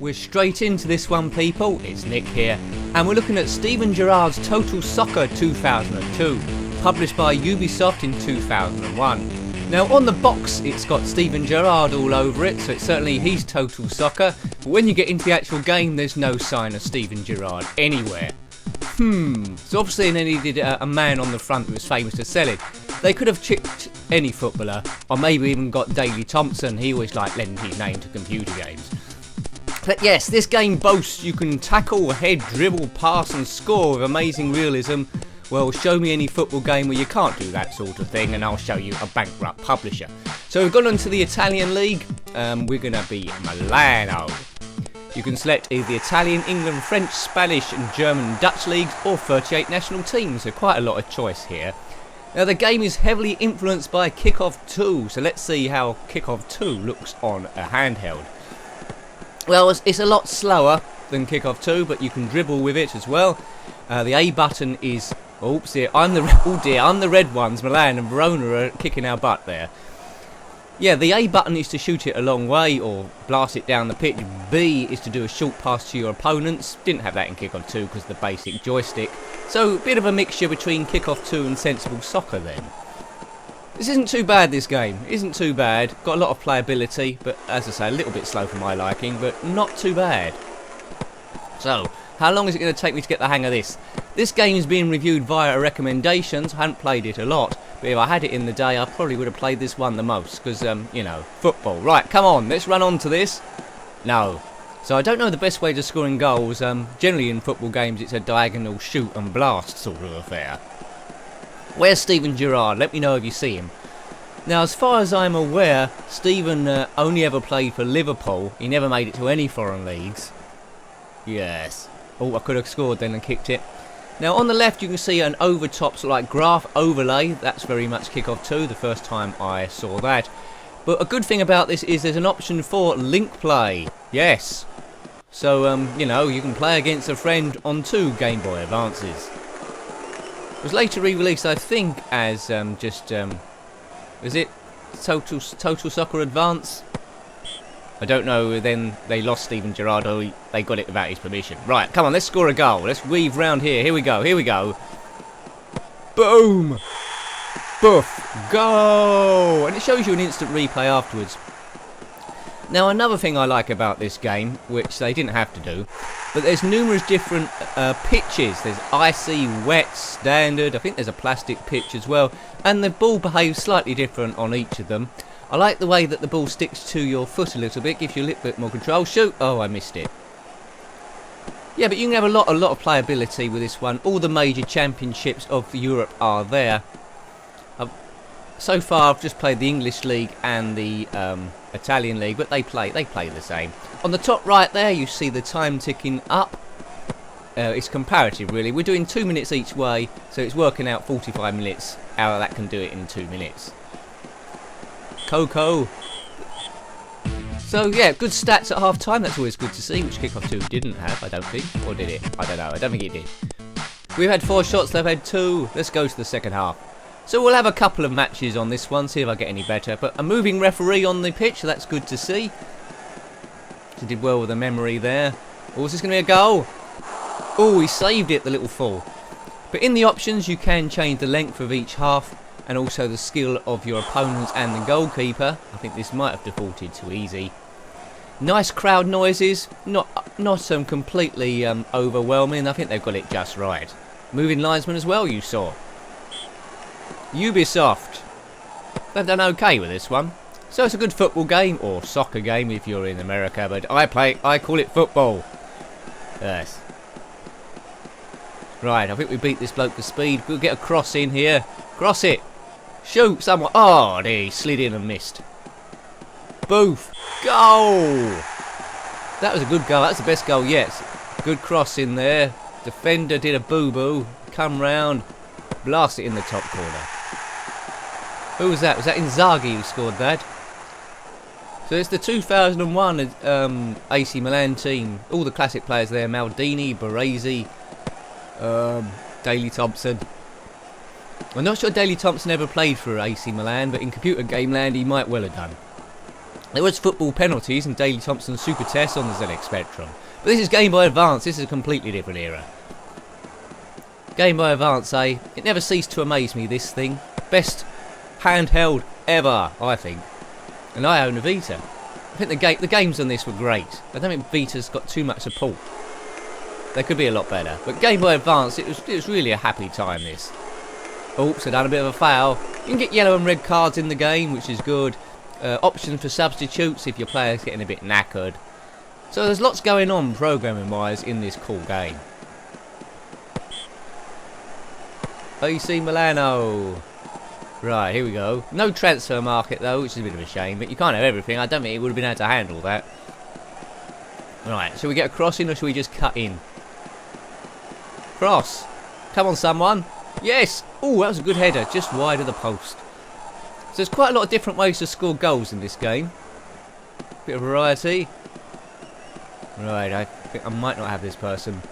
We're straight into this one, people. It's Nick here, and we're looking at Steven Gerrard's Total Soccer 2002, published by Ubisoft in 2001. Now on the box it's got Steven Gerrard all over it, so it's certainly he's Total Soccer, but when you get into the actual game there's no sign of Steven Gerrard anywhere. So obviously they needed a man on the front who was famous to sell it. They could have chipped any footballer, or maybe even got Daley Thompson. He always liked lending his name to computer games. But yes, this game boasts you can tackle, head, dribble, pass and score with amazing realism. Well, show me any football game where you can't do that sort of thing and I'll show you a bankrupt publisher. So we've gone on to the Italian league. We're going to be Milano. You can select either the Italian, England, French, Spanish and German and Dutch leagues or 38 national teams, so quite a lot of choice here. Now the game is heavily influenced by Kickoff 2, so let's see how Kickoff 2 looks on a handheld. Well, it's a lot slower than Kickoff 2, but you can dribble with it as well. The A button is... Oops, dear, I'm the red ones. Milan and Verona are kicking our butt there. Yeah, the A button is to shoot it a long way or blast it down the pitch. B is to do a short pass to your opponents. Didn't have that in Kickoff 2 because of the basic joystick. So, a bit of a mixture between Kickoff 2 and Sensible Soccer then. This isn't too bad, this game. Isn't too bad. Got a lot of playability, but as I say, a little bit slow for my liking, but not too bad. So, how long is it going to take me to get the hang of this? This game is being reviewed via recommendations. I haven't played it a lot, but if I had it in the day, I probably would have played this one the most, because, you know, football. Right, come on, let's run on to this. No. So I don't know the best way to scoring goals. Generally in football games, it's a diagonal shoot and blast sort of affair. Where's Steven Gerrard? Let me know if you see him. Now, as far as I'm aware, Steven only ever played for Liverpool. He never made it to any foreign leagues. Yes. Oh, I could have scored then and kicked it. Now, on the left, you can see an over-top sort of like graph overlay. That's very much Kickoff 2, the first time I saw that. But a good thing about this is there's an option for link play. Yes. So, you know, you can play against a friend on 2 Game Boy Advances. It was later re-released, I think, as was it Total Soccer Advance? I don't know. Then they lost Steven Gerrard, or they got it without his permission. Right, come on, let's score a goal. Let's weave round here. Here we go. Here we go. Boom! Boof! Go! And it shows you an instant replay afterwards. Now, another thing I like about this game, which they didn't have to do, but there's numerous different pitches. There's icy, wet, standard. I think there's a plastic pitch as well. And the ball behaves slightly different on each of them. I like the way that the ball sticks to your foot a little bit, gives you a little bit more control. Shoot! Oh, I missed it. Yeah, but you can have a lot of playability with this one. All the major championships of Europe are there. So far, I've just played the English League and the Italian League, but they play the same. On the top right there, you see the time ticking up. It's comparative, really. We're doing 2 minutes each way, so it's working out 45 minutes. How that can do it in 2 minutes. Coco. So yeah, good stats at half time. That's always good to see, which Kickoff 2 didn't have, I don't think. Or did it? I don't know. I don't think it did. We've had 4 shots, they've had 2. Let's go to the second half. So we'll have a couple of matches on this one, see if I get any better. But a moving referee on the pitch, so that's good to see. He did well with the memory there. Oh, is this going to be a goal? Oh, he saved it, the little fool. But in the options, you can change the length of each half and also the skill of your opponents and the goalkeeper. I think this might have defaulted to easy. Nice crowd noises, not completely overwhelming. I think they've got it just right. Moving linesman as well, you saw. Ubisoft. They've done okay with this one. So it's a good football game, or soccer game if you're in America, but I call it football. Yes. Right, I think we beat this bloke for speed. We'll get a cross in here. Cross it. Shoot someone. Oh, he slid in and missed. Boof. Goal. That was a good goal. That's the best goal yet. Good cross in there. Defender did a boo-boo. Come round. Blast it in the top corner. Who was that? Was that Inzaghi who scored that? So it's the 2001 AC Milan team. All the classic players there. Maldini, Baresi, Daley Thompson. I'm not sure Daley Thompson ever played for AC Milan, but in computer game land he might well have done. There was football penalties and Daley Thompson Super Test on the ZX Spectrum. But this is Game Boy Advance, this is a completely different era. Game Boy Advance, eh? It never ceased to amaze me, this thing. Best handheld ever, I think. And I own a Vita. I think the games on this were great. I don't think Vita's got too much support. They could be a lot better. But Game Boy Advance, it was really a happy time, this. Oops, I done a bit of a foul. You can get yellow and red cards in the game, which is good. Options for substitutes if your player's getting a bit knackered. So there's lots going on programming wise in this cool game. AC Milano. Right, here we go. No transfer market though, which is a bit of a shame, but you can't have everything. I don't think it would have been able to handle that. Right, shall we get a cross in or shall we just cut in? Cross. Come on, someone. Yes. Oh, that was a good header, just wide of the post. So there's quite a lot of different ways to score goals in this game. Bit of variety. Right, I think I might not have this person.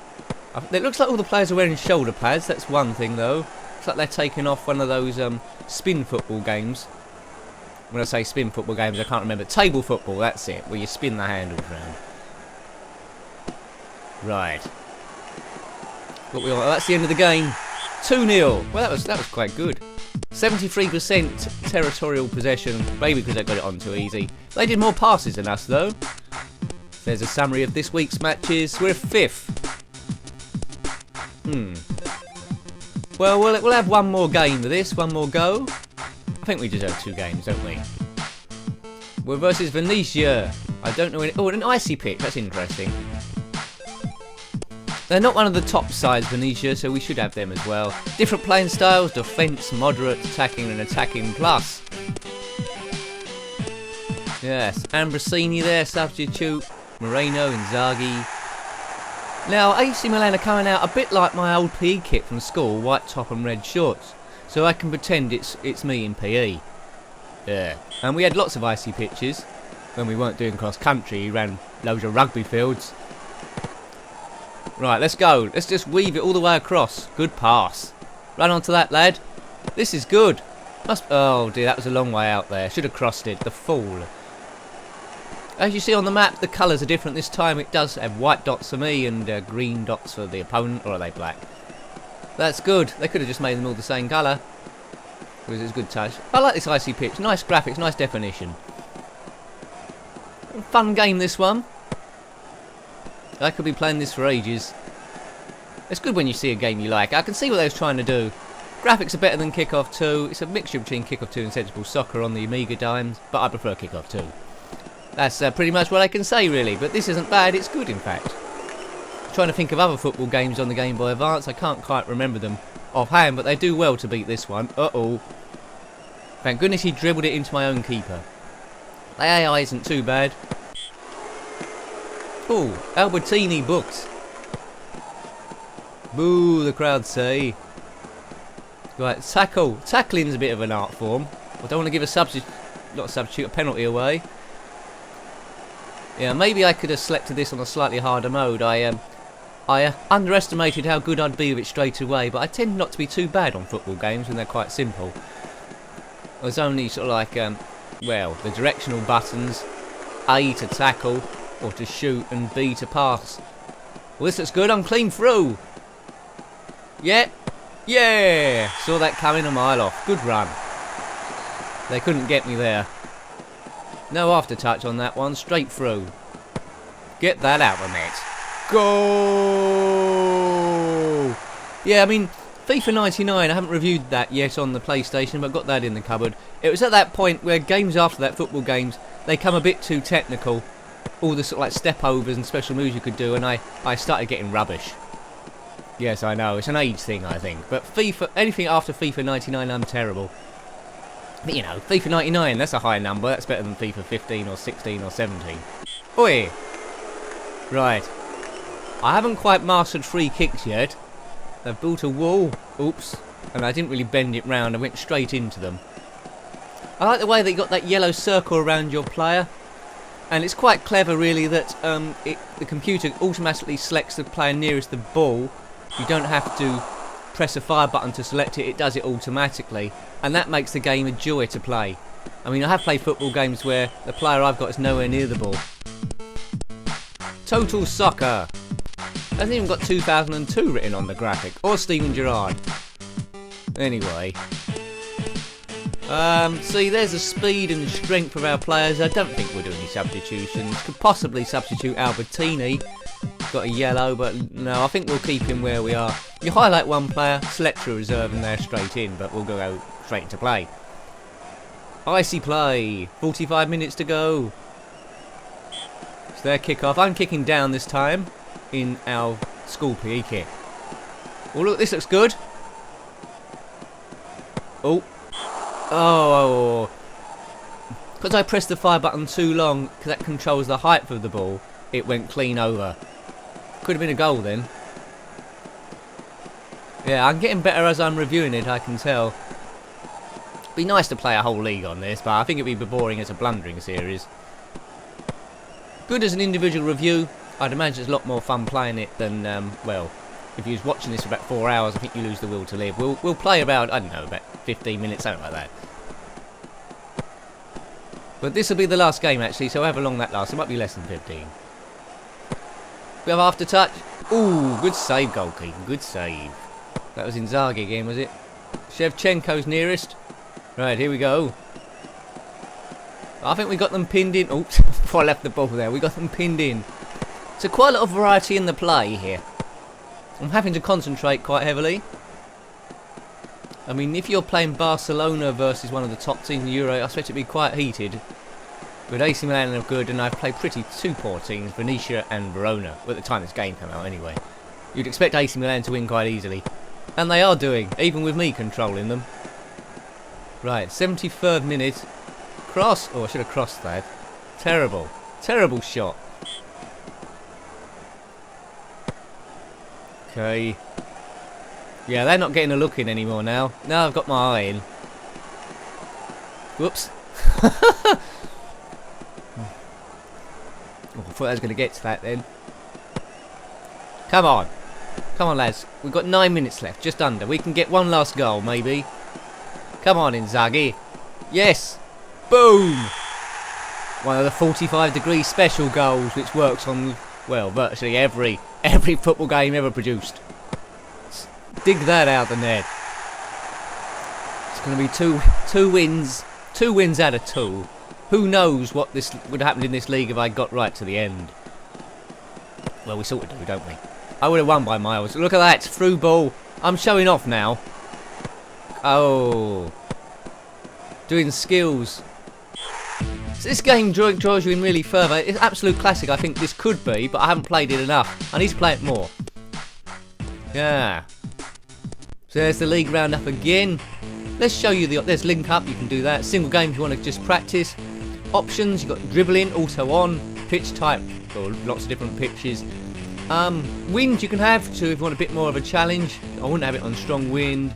It looks like all the players are wearing shoulder pads. That's one thing though. Looks like they're taking off one of those spin football games. When I say spin football games, I can't remember. Table football, that's it, where you spin the handles round. Right. What we want? Oh, that's the end of the game. 2-0. Well, that was quite good. 73% territorial possession, maybe because they got it on too easy. They did more passes than us though. There's a summary of this week's matches. We're 5th. Well, we'll have one more game of this, one more go. I think we deserve 2 games, don't we? We're versus Venetia. I don't know any... Oh, an icy pitch. That's interesting. They're not one of the top sides, Venetia, so we should have them as well. Different playing styles, defence, moderate, attacking and attacking plus. Yes, Ambrosini there, substitute. Moreno, Inzaghi. Now, AC Milan are coming out a bit like my old PE kit from school, white top and red shorts. So I can pretend it's me in PE. Yeah. And we had lots of icy pitches when we weren't doing cross country. We ran loads of rugby fields. Right, let's go. Let's just weave it all the way across. Good pass. Run onto that, lad. This is good. Oh dear, that was a long way out there. Should have crossed it. The fool. As you see on the map, the colours are different this time. It does have white dots for me and green dots for the opponent, or are they black? That's good. They could have just made them all the same colour. It was a good touch. I like this icy pitch. Nice graphics, nice definition. Fun game, this one. I could be playing this for ages. It's good when you see a game you like. I can see what they was trying to do. Graphics are better than Kickoff 2. It's a mixture between Kickoff 2 and Sensible Soccer on the Amiga dimes, but I prefer Kickoff 2. That's pretty much what I can say, really. But this isn't bad. It's good, in fact. I'm trying to think of other football games on the Game Boy Advance. I can't quite remember them offhand, but they do well to beat this one. Uh-oh. Thank goodness he dribbled it into my own keeper. The AI isn't too bad. Oh, Albertini books. Boo, the crowd say. Right, tackling's a bit of an art form. I don't want to give a penalty away. Yeah, maybe I could have selected this on a slightly harder mode. I underestimated how good I'd be with it straight away, but I tend not to be too bad on football games when they're quite simple. There's only sort of like, well, the directional buttons, A to tackle, or to shoot, and B to pass. Well, this looks good. I'm clean through. Yeah. Yeah. Saw that coming a mile off. Good run. They couldn't get me there. No after-touch on that one. Straight through. Get that out of the net. Goal! Yeah, I mean, FIFA 99, I haven't reviewed that yet on the PlayStation, but got that in the cupboard. It was at that point where games after that, football games, they come a bit too technical. All the sort of like step-overs and special moves you could do, and I started getting rubbish. Yes, I know. It's an age thing, I think. But FIFA, anything after FIFA 99, I'm terrible. But, you know, FIFA 99, that's a high number. That's better than FIFA 15 or 16 or 17. Oi! Right. I haven't quite mastered free kicks yet. I've built a wall. Oops. And I didn't really bend it round. I went straight into them. I like the way they got that yellow circle around your player. And it's quite clever, really, that the computer automatically selects the player nearest the ball. You don't have to press a fire button to select it. It does it automatically. And that makes the game a joy to play. I mean, I have played football games where the player I've got is nowhere near the ball. Total Soccer. Hasn't even got 2002 written on the graphic, or Steven Gerrard. Anyway. See, there's the speed and strength of our players. I don't think we'll do any substitutions. Could possibly substitute Albertini. Got a yellow, but no, I think we'll keep him where we are. You highlight one player, select a reserve, and they're straight in, but we'll go straight into play. Icy play. 45 minutes to go. It's their kick-off. I'm kicking down this time in our school PE kit. Oh, look, this looks good. Oh. Oh. Because I pressed the fire button too long, because that controls the height of the ball, it went clean over. Could have been a goal then. Yeah, I'm getting better as I'm reviewing it, I can tell. Be nice to play a whole league on this, but I think it'd be boring as a blundering series. Good as an individual review. I'd imagine it's a lot more fun playing it than, well, if you was watching this for about 4 hours, I think you lose the will to live. We'll play about, I don't know, about 15 minutes, something like that. But this will be the last game actually, so however long that lasts, it might be less than 15. We have after touch. Ooh, good save, goalkeeper, good save. That was Inzaghi again, was it? Shevchenko's nearest. Right, here we go. I think we got them pinned in. Oops, before I left the ball there, we got them pinned in. So quite a lot of variety in the play here. I'm having to concentrate quite heavily. I mean, if you're playing Barcelona versus one of the top teams in Euro, I expect it to be quite heated. But AC Milan are good, and I've played two poor teams, Venezia and Verona, at the time this game came out anyway. You'd expect AC Milan to win quite easily. And they are doing, even with me controlling them. Right, 73rd minute. Cross. Oh, I should have crossed that. Terrible. Terrible shot. Okay. Yeah, they're not getting a look in anymore now. Now I've got my eye in. Whoops. Oh, I thought I was going to get to that then. Come on. Come on, lads. We've got 9 minutes left. Just under. We can get one last goal, maybe. Come on, Inzaghi. Yes. Boom. One of the 45-degree special goals, which works on, well, virtually every football game ever produced. Dig that out the net. It's going to be two wins. 2 wins out of 2. Who knows what this would happen in this league if I got right to the end. Well, we sort of do, don't we? I would have won by miles. Look at that. Through ball. I'm showing off now. Oh. Doing skills. So this game draws you in really further. It's an absolute classic, I think this could be, but I haven't played it enough. I need to play it more. Yeah. So there's the league roundup again. Let's show you there's link up, you can do that. Single game if you want to just practice. Options, you've got dribbling, auto on, pitch type, or lots of different pitches. Wind you can have to if you want a bit more of a challenge. I wouldn't have it on strong wind.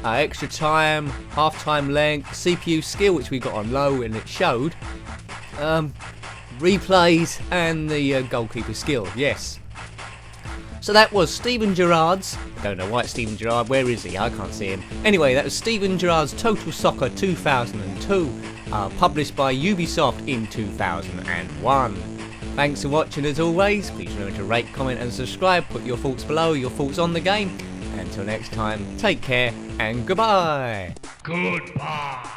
Extra time, half time length, CPU skill which we got on low and it showed. Replays and the goalkeeper skill, yes. So that was Steven Gerrard's, I don't know why it's Steven Gerrard, where is he? I can't see him. Anyway, that was Steven Gerrard's Total Soccer 2002, published by Ubisoft in 2001. Thanks for watching as always, please remember to rate, comment and subscribe, put your thoughts below, your thoughts on the game. Until next time, take care and goodbye. Goodbye.